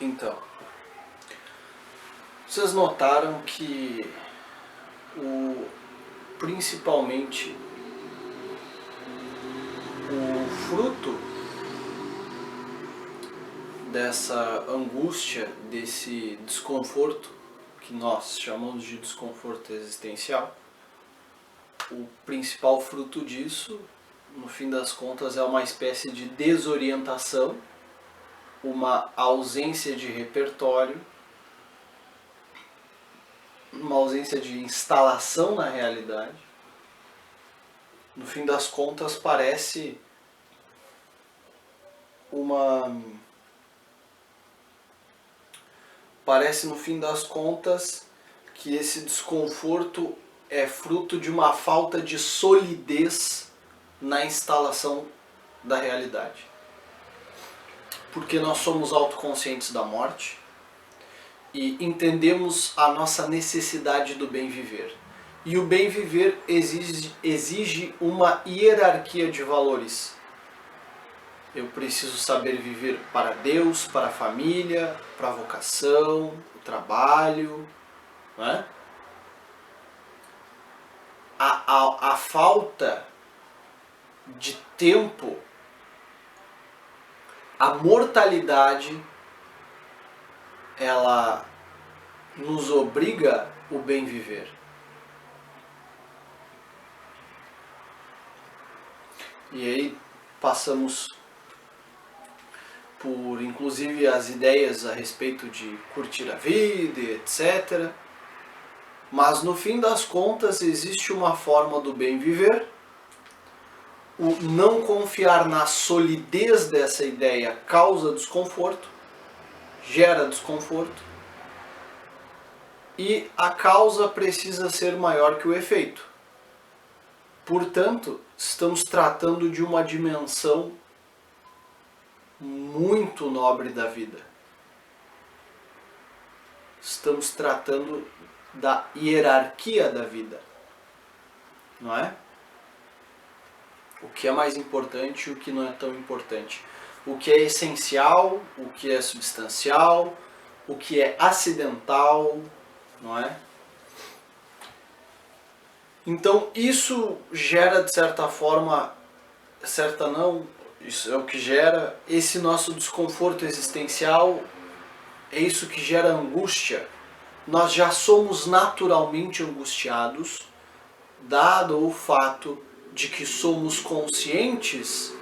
Então, vocês notaram que principalmente o fruto dessa angústia, desse desconforto que nós chamamos de desconforto existencial, o principal fruto disso, no fim das contas, é uma espécie de desorientação, uma ausência de repertório, uma ausência de instalação na realidade. No fim das contas, parece no fim das contas que esse desconforto é fruto de uma falta de solidez na instalação da realidade. Porque nós somos autoconscientes da morte e entendemos a nossa necessidade do bem viver. E o bem viver exige uma hierarquia de valores. Eu preciso saber viver para Deus, para a família, para a vocação, o trabalho, não é? A falta de tempo, a mortalidade, ela nos obriga o bem viver. E aí passamos por, inclusive, as ideias a respeito de curtir a vida, etc. Mas no fim das contas existe uma forma do bem viver. O não confiar na solidez dessa ideia causa desconforto, gera desconforto, e a causa precisa ser maior que o efeito. Portanto, estamos tratando de uma dimensão muito nobre da vida. Estamos tratando da hierarquia da vida, não é? O que é mais importante e o que não é tão importante. O que é essencial, o que é substancial, o que é acidental, não é? Então isso gera, de certa forma, isso é o que gera esse nosso desconforto existencial, é isso que gera angústia. Nós já somos naturalmente angustiados, dado o fato de que somos conscientes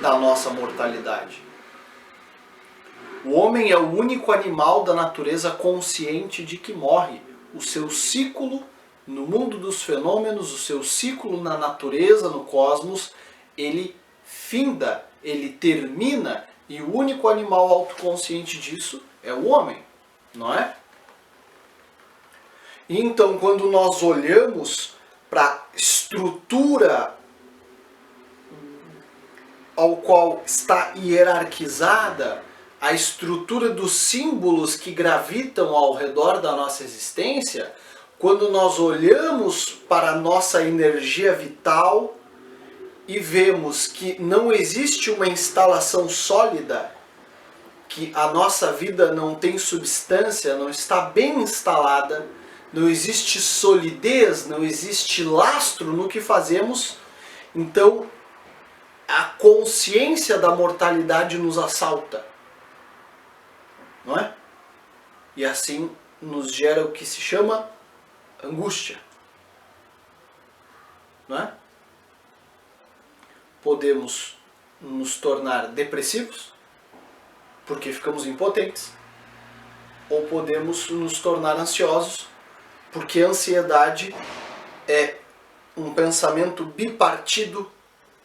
da nossa mortalidade. O homem é o único animal da natureza consciente de que morre. O seu ciclo no mundo dos fenômenos, o seu ciclo na natureza, no cosmos, ele finda, ele termina, e o único animal autoconsciente disso é o homem, não é? E então, quando nós olhamos para a estrutura ao qual está hierarquizada a estrutura dos símbolos que gravitam ao redor da nossa existência, quando nós olhamos para a nossa energia vital e vemos que não existe uma instalação sólida, que a nossa vida não tem substância, não está bem instalada, não existe solidez, não existe lastro no que fazemos, então a consciência da mortalidade nos assalta, não é? E assim nos gera o que se chama angústia, não é? Podemos nos tornar depressivos, porque ficamos impotentes, ou podemos nos tornar ansiosos, porque a ansiedade é um pensamento bipartido,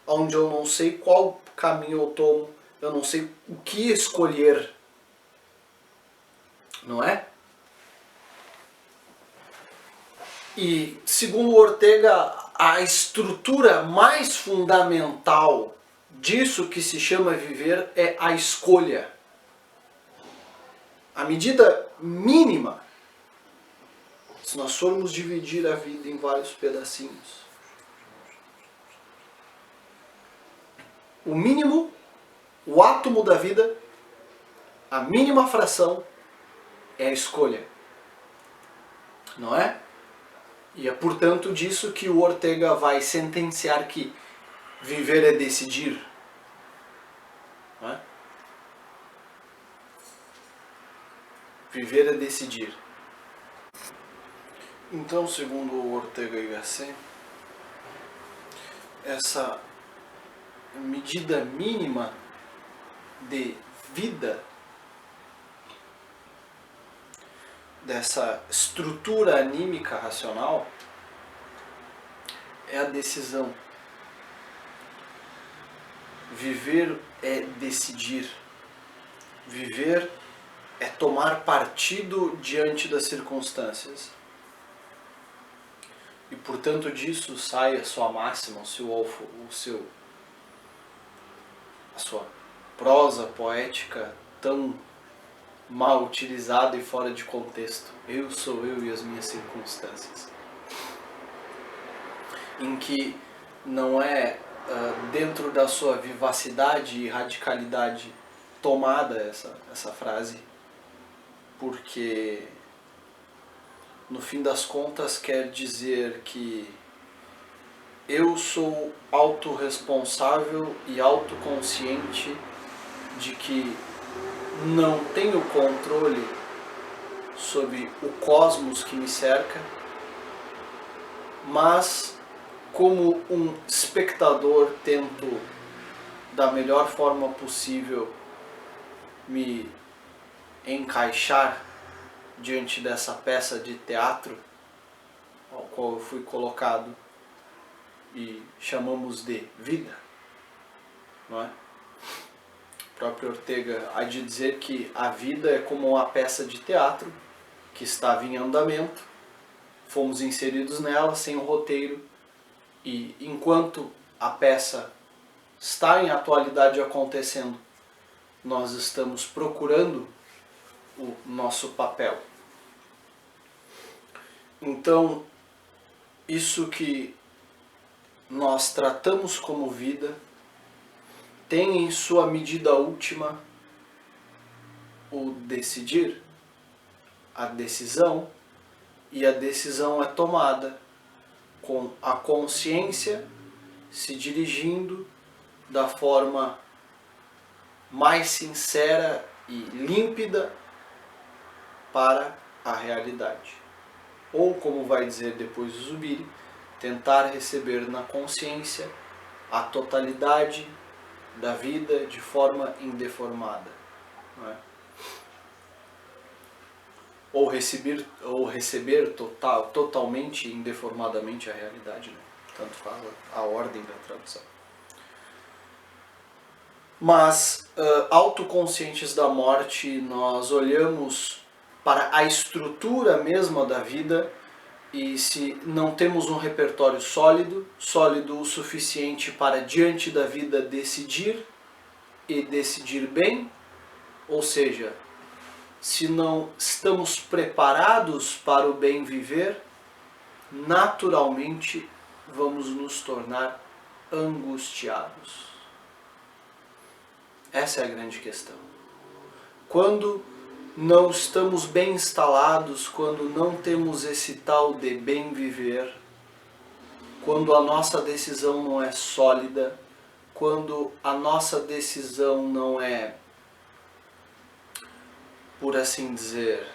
onde eu não sei qual caminho eu tomo, eu não sei o que escolher, não é? E, segundo Ortega, a estrutura mais fundamental disso que se chama viver é a escolha. A medida mínima, se nós formos dividir a vida em vários pedacinhos, o mínimo, o átomo da vida, a mínima fração é a escolha, não é? E é portanto disso que o Ortega vai sentenciar que viver é decidir, não é? Viver é decidir. Então, segundo o Ortega y Gasset, essa medida mínima de vida dessa estrutura anímica racional é a decisão. Viver é decidir. Viver é tomar partido diante das circunstâncias. E portanto disso sai a sua máxima, a sua prosa poética tão mal utilizada e fora de contexto. Eu sou eu e as minhas circunstâncias. Em que não é dentro da sua vivacidade e radicalidade tomada essa frase, porque no fim das contas quer dizer que eu sou autorresponsável e autoconsciente de que não tenho controle sobre o cosmos que me cerca, mas como um espectador tento da melhor forma possível me encaixar diante dessa peça de teatro ao qual eu fui colocado e chamamos de vida, não é? O próprio Ortega há de dizer que a vida é como uma peça de teatro que estava em andamento, fomos inseridos nela sem um roteiro, e enquanto a peça está em atualidade acontecendo, nós estamos procurando o nosso papel. Então, isso que nós tratamos como vida tem em sua medida última o decidir, a decisão, e a decisão é tomada com a consciência se dirigindo da forma mais sincera e límpida para a realidade. Ou, como vai dizer depois o Zubiri, tentar receber na consciência a totalidade da vida de forma indeformada, não é? Ou receber totalmente indeformadamente a realidade, né? Tanto faz a ordem da tradução. Mas, autoconscientes da morte, nós olhamos para a estrutura mesma da vida, e se não temos um repertório sólido o suficiente para diante da vida decidir, e decidir bem, ou seja, se não estamos preparados para o bem viver, naturalmente vamos nos tornar angustiados. Essa é a grande questão. Quando não estamos bem instalados, quando não temos esse tal de bem viver, quando a nossa decisão não é sólida, quando a nossa decisão não é, por assim dizer,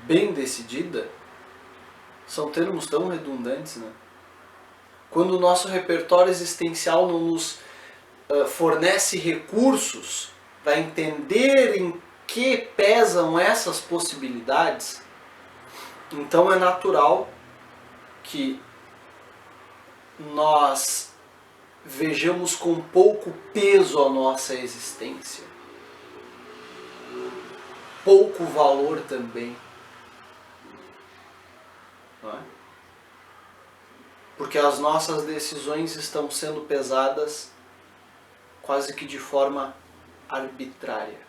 bem decidida, são termos tão redundantes, né? Quando o nosso repertório existencial não nos fornece recursos para entender em que pesam essas possibilidades, então é natural que nós vejamos com pouco peso a nossa existência, pouco valor também, não é? Porque as nossas decisões estão sendo pesadas quase que de forma arbitrária,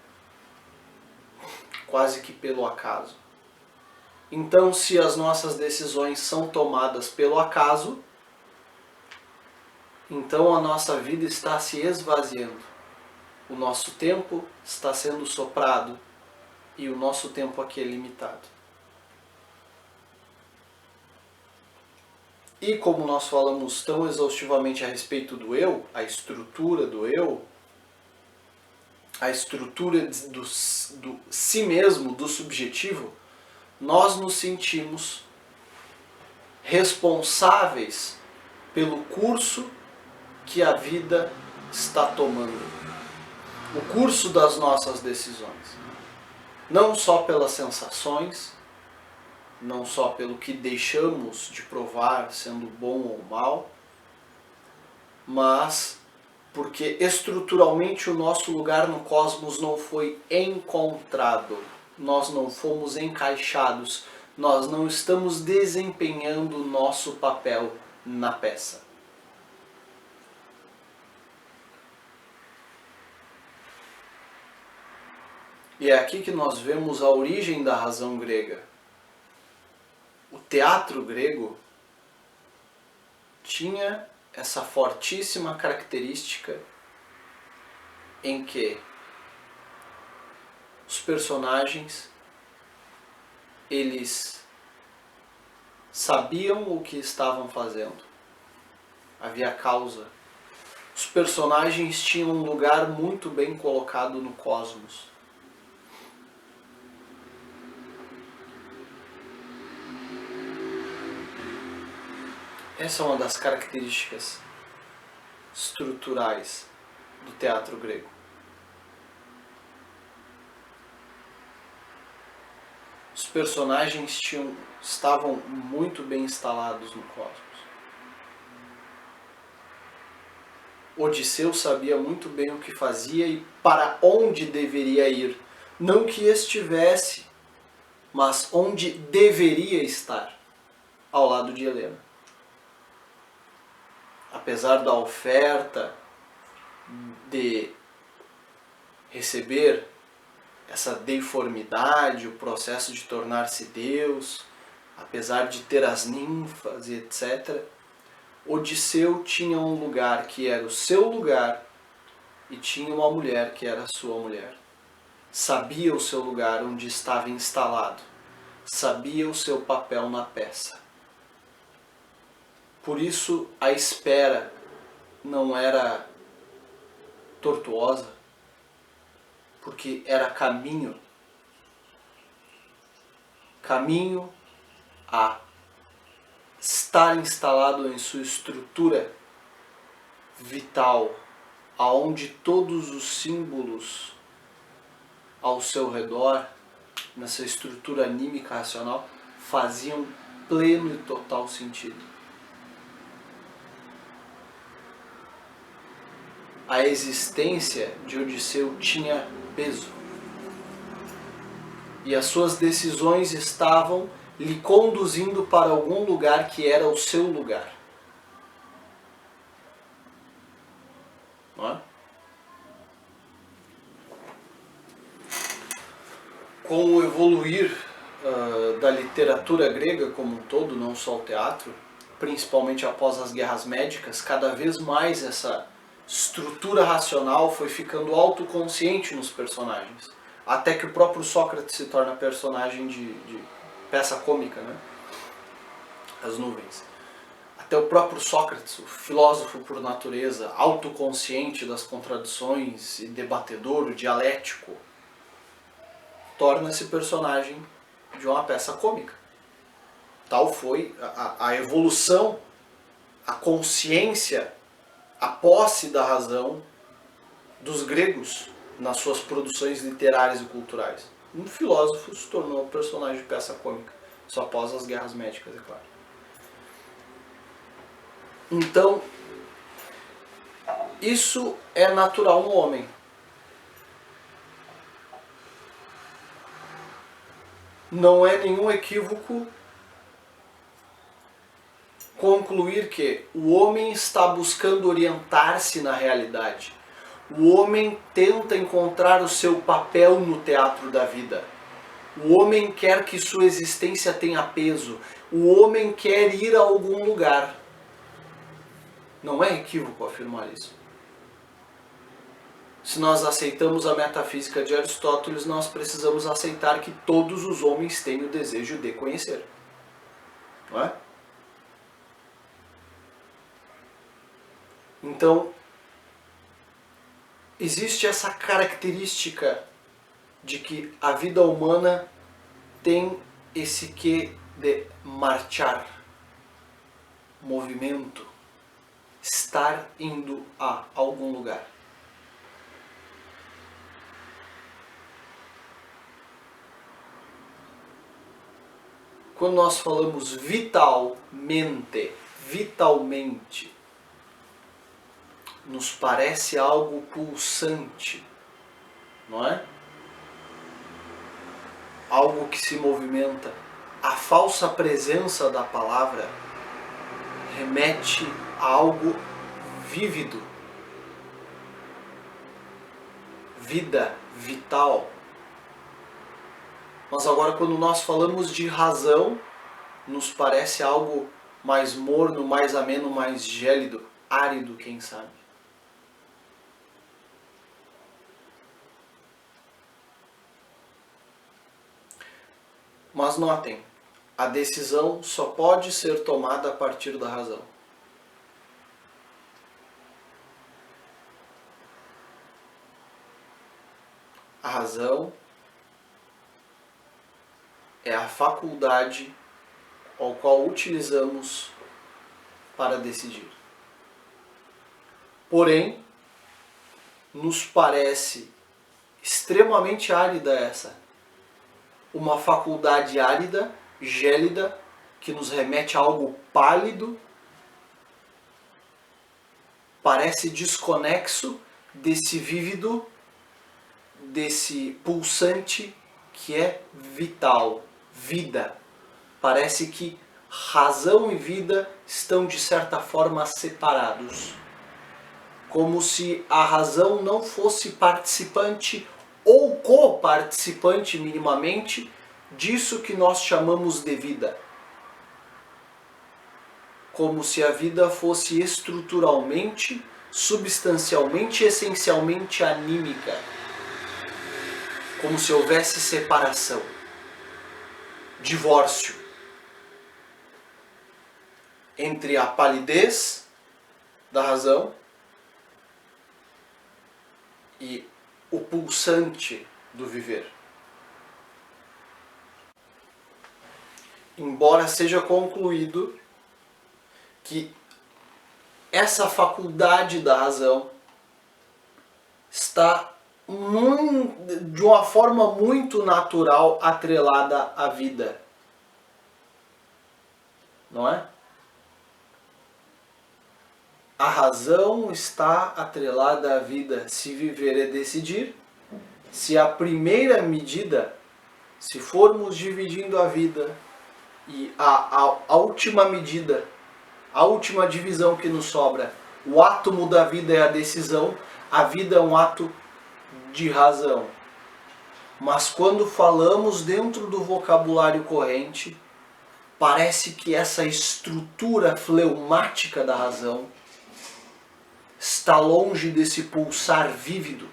quase que pelo acaso. Então, se as nossas decisões são tomadas pelo acaso, então a nossa vida está se esvaziando. O nosso tempo está sendo soprado e o nosso tempo aqui é limitado. E como nós falamos tão exaustivamente a respeito do eu, a estrutura do eu, a estrutura do si mesmo, do subjetivo, nós nos sentimos responsáveis pelo curso que a vida está tomando. O curso das nossas decisões. Não só pelas sensações, não só pelo que deixamos de provar, sendo bom ou mal, mas porque estruturalmente o nosso lugar no cosmos não foi encontrado. Nós não fomos encaixados, nós não estamos desempenhando o nosso papel na peça. E é aqui que nós vemos a origem da razão grega. O teatro grego tinha essa fortíssima característica em que os personagens, eles sabiam o que estavam fazendo. Havia causa. Os personagens tinham um lugar muito bem colocado no cosmos. Essa é uma das características estruturais do teatro grego. Os personagens estavam muito bem instalados no cosmos. Odisseu sabia muito bem o que fazia e para onde deveria ir. Não que estivesse, mas onde deveria estar, ao lado de Helena. Apesar da oferta de receber essa deiformidade, o processo de tornar-se Deus, apesar de ter as ninfas e etc., Odisseu tinha um lugar que era o seu lugar e tinha uma mulher que era a sua mulher. Sabia o seu lugar onde estava instalado, sabia o seu papel na peça. Por isso a espera não era tortuosa, porque era caminho a estar instalado em sua estrutura vital, aonde todos os símbolos ao seu redor, nessa estrutura anímica racional, faziam pleno e total sentido. A existência de Odisseu tinha peso. E as suas decisões estavam lhe conduzindo para algum lugar que era o seu lugar. Não é? Com o evoluir da literatura grega como um todo, não só o teatro, principalmente após as guerras médicas, cada vez mais essa estrutura racional foi ficando autoconsciente nos personagens. Até que o próprio Sócrates se torna personagem de peça cômica, né? As nuvens. Até o próprio Sócrates, o filósofo por natureza, autoconsciente das contradições e debatedor, o dialético, torna-se personagem de uma peça cômica. Tal foi a evolução, a consciência, a posse da razão dos gregos nas suas produções literárias e culturais. Um filósofo se tornou um personagem de peça cômica, só após as guerras médicas, é claro. Então, isso é natural no homem. Não é nenhum equívoco concluir que o homem está buscando orientar-se na realidade. O homem tenta encontrar o seu papel no teatro da vida. O homem quer que sua existência tenha peso. O homem quer ir a algum lugar. Não é equívoco afirmar isso. Se nós aceitamos a metafísica de Aristóteles, nós precisamos aceitar que todos os homens têm o desejo de conhecer. Não é? Então, existe essa característica de que a vida humana tem esse quê de marchar, movimento, estar indo a algum lugar. Quando nós falamos vitalmente, nos parece algo pulsante, não é? Algo que se movimenta. A falsa presença da palavra remete a algo vívido, vida, vital. Mas agora, quando nós falamos de razão, nos parece algo mais morno, mais ameno, mais gélido, árido, quem sabe. Mas notem, a decisão só pode ser tomada a partir da razão. A razão é a faculdade ao qual utilizamos para decidir. Porém, nos parece extremamente árida essa. Uma faculdade árida, gélida, que nos remete a algo pálido, parece desconexo desse vívido, desse pulsante que é vital, vida. Parece que razão e vida estão de certa forma separados. Como se a razão não fosse participante ou coparticipante minimamente disso que nós chamamos de vida. Como se a vida fosse estruturalmente, substancialmente, essencialmente anímica. Como se houvesse separação, divórcio entre a palidez da razão e o pulsante do viver. Embora seja concluído que essa faculdade da razão está de uma forma muito natural atrelada à vida. Não é? A razão está atrelada à vida. Se viver é decidir, se a primeira medida, se formos dividindo a vida e a última medida, a última divisão que nos sobra, o átomo da vida é a decisão, a vida é um ato de razão. Mas quando falamos dentro do vocabulário corrente, parece que essa estrutura fleumática da razão está longe desse pulsar vívido,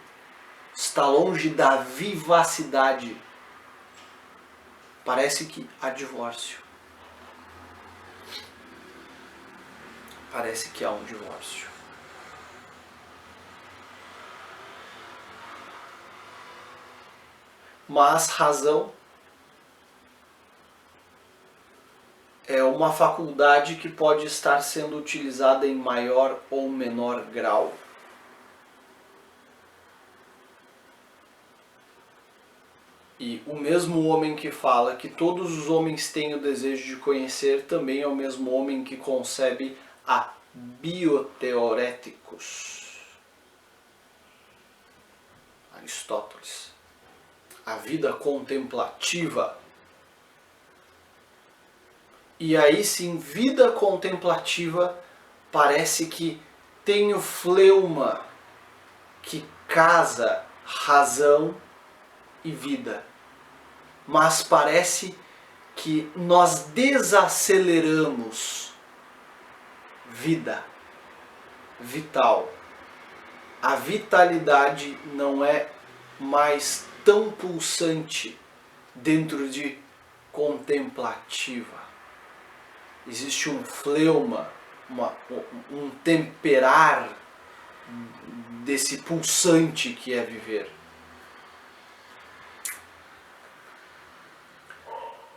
está longe da vivacidade. Parece que há divórcio. Parece que há um divórcio. Mas razão é uma faculdade que pode estar sendo utilizada em maior ou menor grau. E o mesmo homem que fala que todos os homens têm o desejo de conhecer também é o mesmo homem que concebe a bioteoréticos. Aristóteles. A vida contemplativa. E aí sim, vida contemplativa parece que tem o fleuma que casa razão e vida. Mas parece que nós desaceleramos vida, vital. a vitalidade não é mais tão pulsante dentro de contemplativa. Existe um fleuma, um temperar desse pulsante que é viver.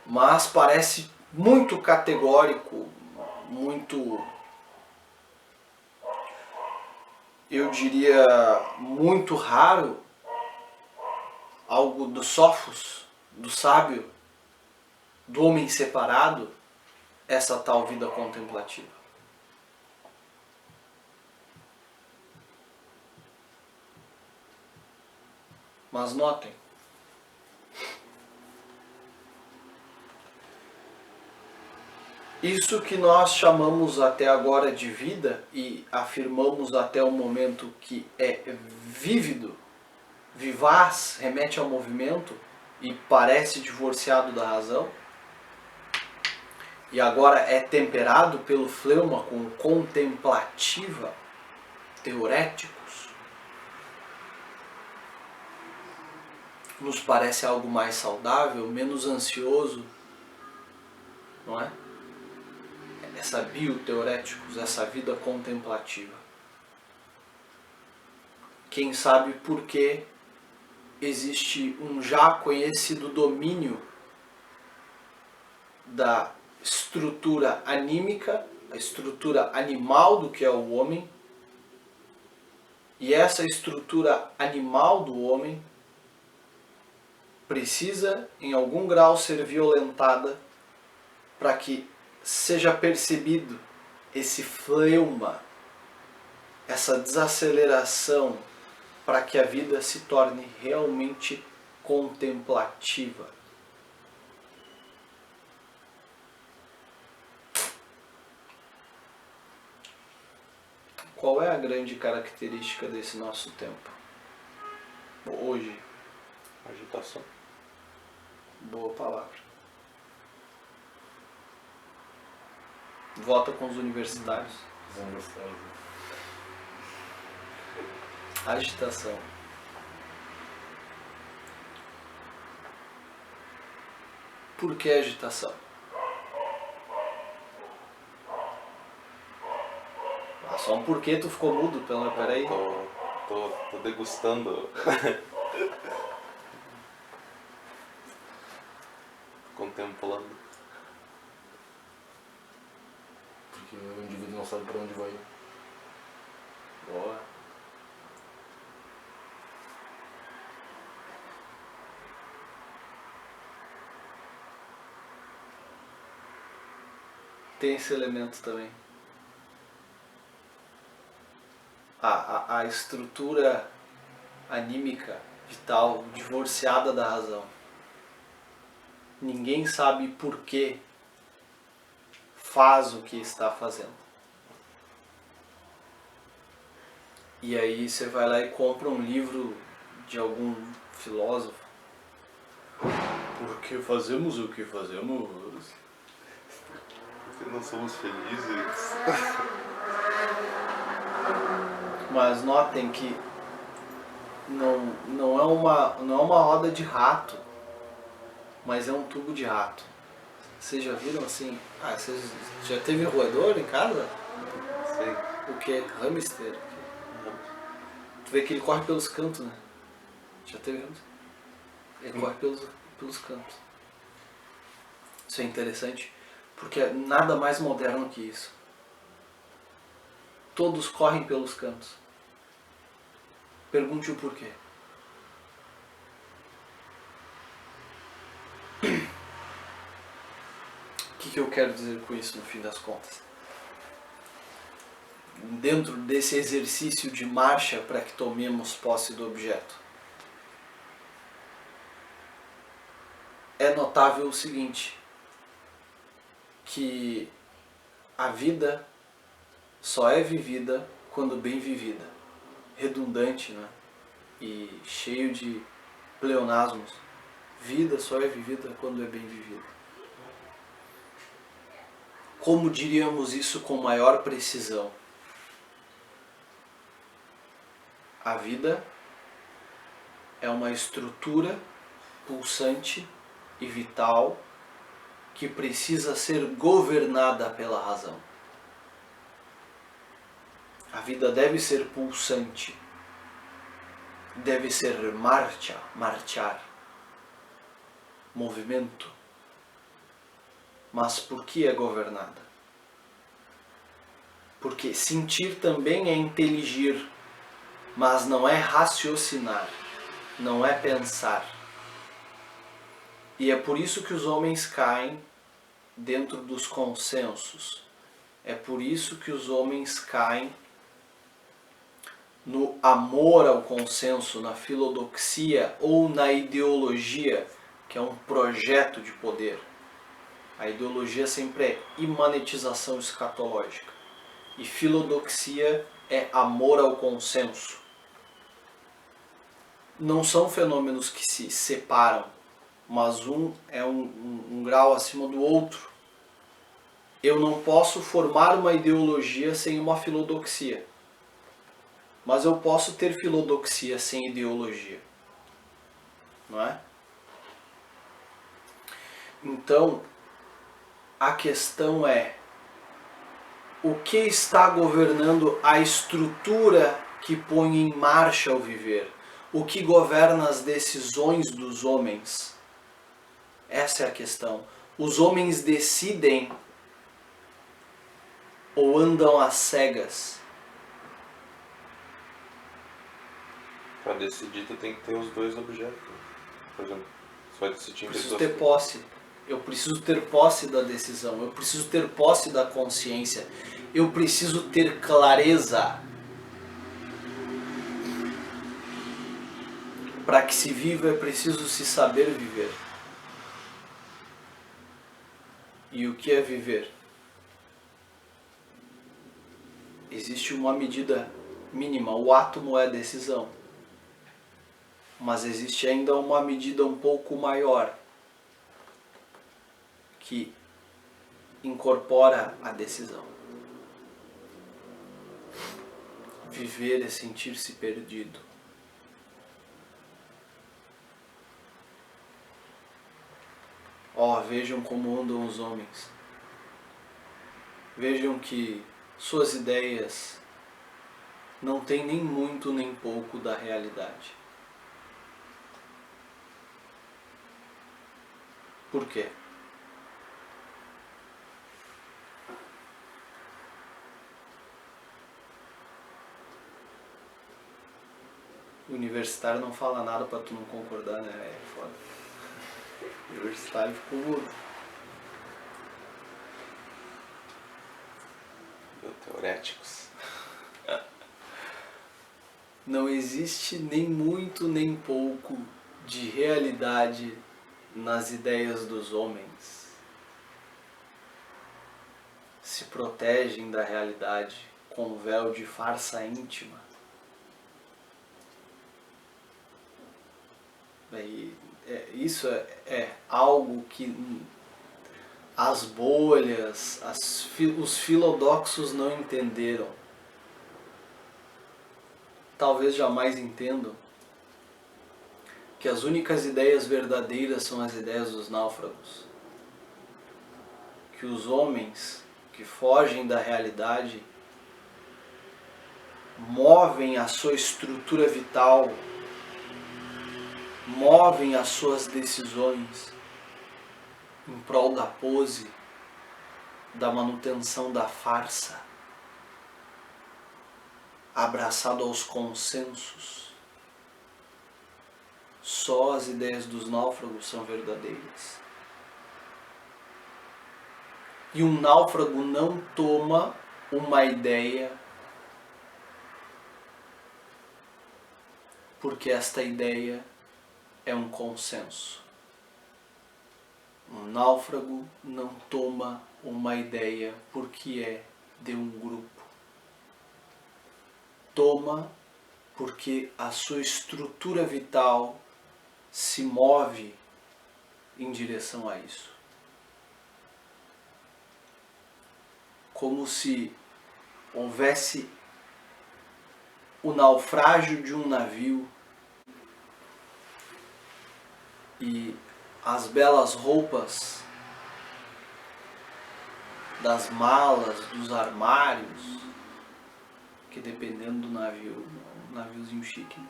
Mas parece muito categórico, muito, eu diria, muito raro, algo do sofos, do sábio, do homem separado, essa tal vida contemplativa. Mas notem, isso que nós chamamos até agora de vida e afirmamos até o momento que é vívido, vivaz, remete ao movimento e parece divorciado da razão, e agora é temperado pelo fleuma com contemplativa, teoréticos, nos parece algo mais saudável, menos ansioso, não é? Essa bioteoréticos, essa vida contemplativa. Quem sabe por que existe um já conhecido domínio da estrutura anímica, a estrutura animal do que é o homem, e essa estrutura animal do homem precisa, em algum grau, ser violentada para que seja percebido esse fleuma, essa desaceleração, para que a vida se torne realmente contemplativa. Qual é a grande característica desse nosso tempo? Hoje. Agitação. Boa palavra. Vota com os universitários. Agitação. Por que agitação? Ah, só um porquê tu ficou mudo, peraí. Tô degustando. Contemplando. Porque o indivíduo não sabe para onde vai. Boa. Tem esse elemento também. A estrutura anímica, vital, divorciada da razão. Ninguém sabe por que faz o que está fazendo. E aí você vai lá e compra um livro de algum filósofo. Por que fazemos o que fazemos? Porque não somos felizes. Mas notem que não é uma roda de rato, mas é um tubo de rato. Vocês já viram assim? Ah, vocês já teve roedor em casa? Sim. O que? Hamster? Tu vê que ele corre pelos cantos, né? Já teve hamster? Ele corre pelos cantos. Isso é interessante, porque é nada mais moderno que isso. Todos correm pelos cantos. Pergunte o porquê. O que eu quero dizer com isso, no fim das contas? Dentro desse exercício de marcha para que tomemos posse do objeto, é notável o seguinte, que a vida só é vivida quando bem vivida. Redundante, né? E cheio de pleonasmos. Vida só é vivida quando é bem vivida. Como diríamos isso com maior precisão? A vida é uma estrutura pulsante e vital que precisa ser governada pela razão. A vida deve ser pulsante, deve ser marchar, movimento. Mas por que é governada? Porque sentir também é inteligir, mas não é raciocinar, não é pensar. E é por isso que os homens caem dentro dos consensos. É por isso que os homens caem no amor ao consenso, na filodoxia ou na ideologia, que é um projeto de poder. A ideologia sempre é imanetização escatológica. E filodoxia é amor ao consenso. Não são fenômenos que se separam, mas um é um grau acima do outro. Eu não posso formar uma ideologia sem uma filodoxia. Mas eu posso ter filodoxia sem ideologia. Não é? Então, a questão é: o que está governando a estrutura que põe em marcha o viver? O que governa as decisões dos homens? Essa é a questão. Os homens decidem ou andam às cegas? Para decidir, tu tem que ter os dois objetos. Por exemplo, você vai decidir Eu entre preciso duas ter posse. Eu preciso ter posse da decisão. Eu preciso ter posse da consciência. Eu preciso ter clareza. Para que se viva é preciso se saber viver. E o que é viver? Existe uma medida mínima. O átomo é a decisão. Mas existe ainda uma medida um pouco maior que incorpora a decisão. Viver é sentir-se perdido. Vejam como andam os homens. Vejam que suas ideias não têm nem muito nem pouco da realidade. Por quê? O universitário não fala nada pra tu não concordar, né? É foda. O universitário ficou mudo. teoréticos. Não existe nem muito nem pouco de realidade nas ideias dos homens. Se protegem da realidade com um véu de farsa íntima. Isso é algo que as bolhas, os filodoxos não entenderam. Talvez jamais entendam que as únicas ideias verdadeiras são as ideias dos náufragos. Que os homens que fogem da realidade movem a sua estrutura vital, movem as suas decisões em prol da pose, da manutenção da farsa, abraçado aos consensos. Só as ideias dos náufragos são verdadeiras. E um náufrago não toma uma ideia porque esta ideia é um consenso. Um náufrago não toma uma ideia porque é de um grupo. Toma porque a sua estrutura vital se move em direção a isso. Como se houvesse o naufrágio de um navio e as belas roupas das malas, dos armários, que dependendo do navio, um naviozinho chique, né?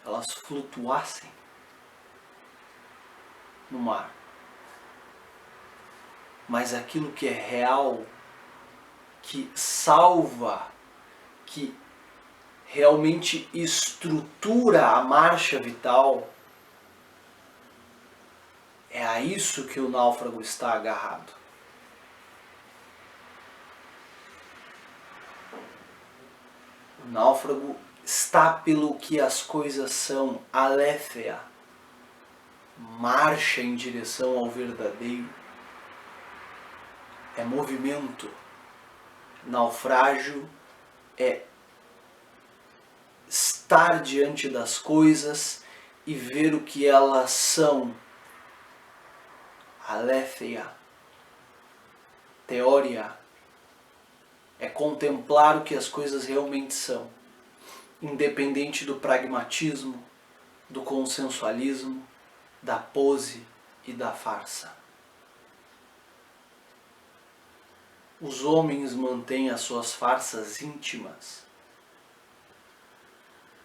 Elas flutuassem no mar. Mas aquilo que é real, que salva, que realmente estrutura a marcha vital, é a isso que o náufrago está agarrado. O náufrago está pelo que as coisas são, aletheia, marcha em direção ao verdadeiro, é movimento. Naufrágio é estar diante das coisas e ver o que elas são, aletheia, teoria, é contemplar o que as coisas realmente são, independente do pragmatismo, do consensualismo, da pose e da farsa. Os homens mantêm as suas farsas íntimas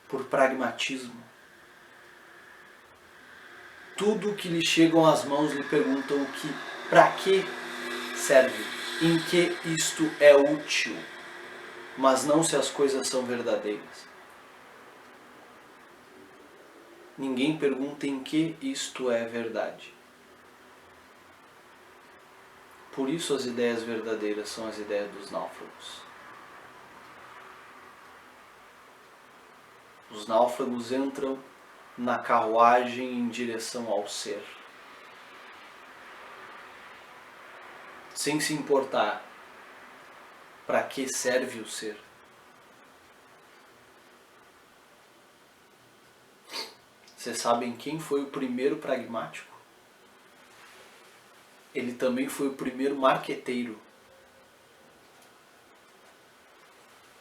por pragmatismo. Tudo que lhe chegam às mãos lhe perguntam para que serve, em que isto é útil, mas não se as coisas são verdadeiras. Ninguém pergunta em que isto é verdade. Por isso as ideias verdadeiras são as ideias dos náufragos. Os náufragos entram na carruagem em direção ao ser, sem se importar para que serve o ser. Vocês sabem quem foi o primeiro pragmático? Ele também foi o primeiro marqueteiro.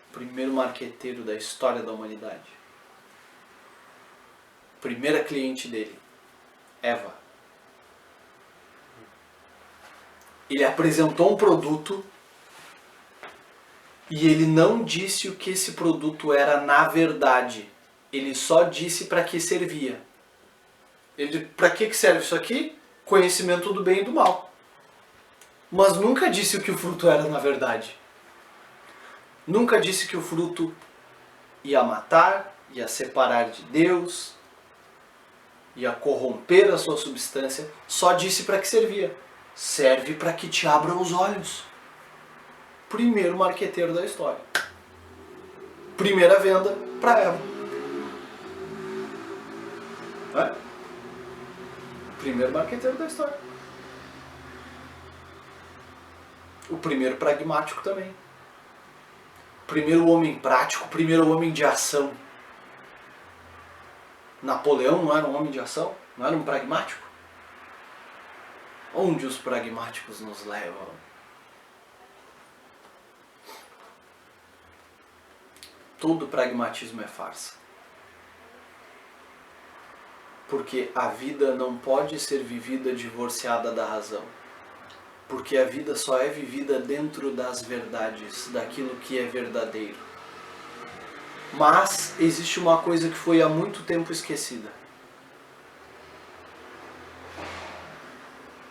O primeiro marqueteiro da história da humanidade. Primeira cliente dele, Eva. Ele apresentou um produto e ele não disse o que esse produto era na verdade. Ele só disse para que servia. Para que serve isso aqui? Conhecimento do bem e do mal. Mas nunca disse o que o fruto era na verdade. Nunca disse que o fruto ia matar, ia separar de Deus, ia corromper a sua substância. Só disse para que servia. Serve para que te abram os olhos. Primeiro marqueteiro da história. Primeira venda para Eva. É? Primeiro marqueteiro da história. O primeiro pragmático também. Primeiro homem prático, primeiro homem de ação. Napoleão não era um homem de ação? Não era um pragmático? Onde os pragmáticos nos levam? Todo pragmatismo é farsa. Porque a vida não pode ser vivida divorciada da razão. Porque a vida só é vivida dentro das verdades, daquilo que é verdadeiro. Mas existe uma coisa que foi há muito tempo esquecida.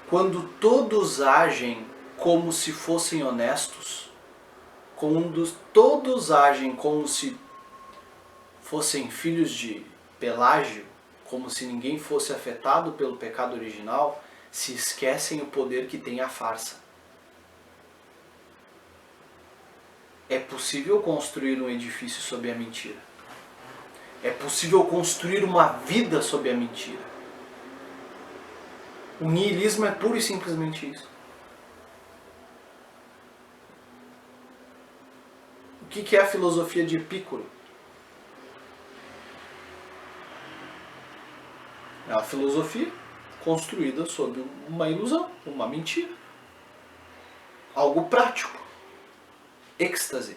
Quando todos agem como se fossem honestos, quando todos agem como se fossem filhos de Pelágio, como se ninguém fosse afetado pelo pecado original, se esquecem o poder que tem a farsa. É possível construir um edifício sob a mentira. É possível construir uma vida sob a mentira. O niilismo é puro e simplesmente isso. O que é a filosofia de Epicuro? É uma filosofia construída sob uma ilusão, uma mentira. Algo prático. Êxtase.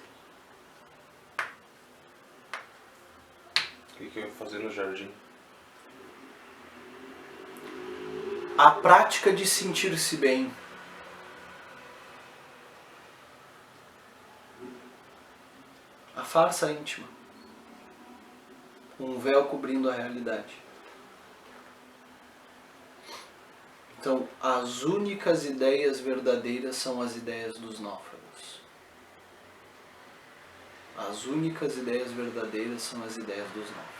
O que eu ia fazer no jardim? A prática de sentir-se bem. A farsa íntima. Um véu cobrindo a realidade. Então, as únicas ideias verdadeiras são as ideias dos náufragos. As únicas ideias verdadeiras são as ideias dos náufragos.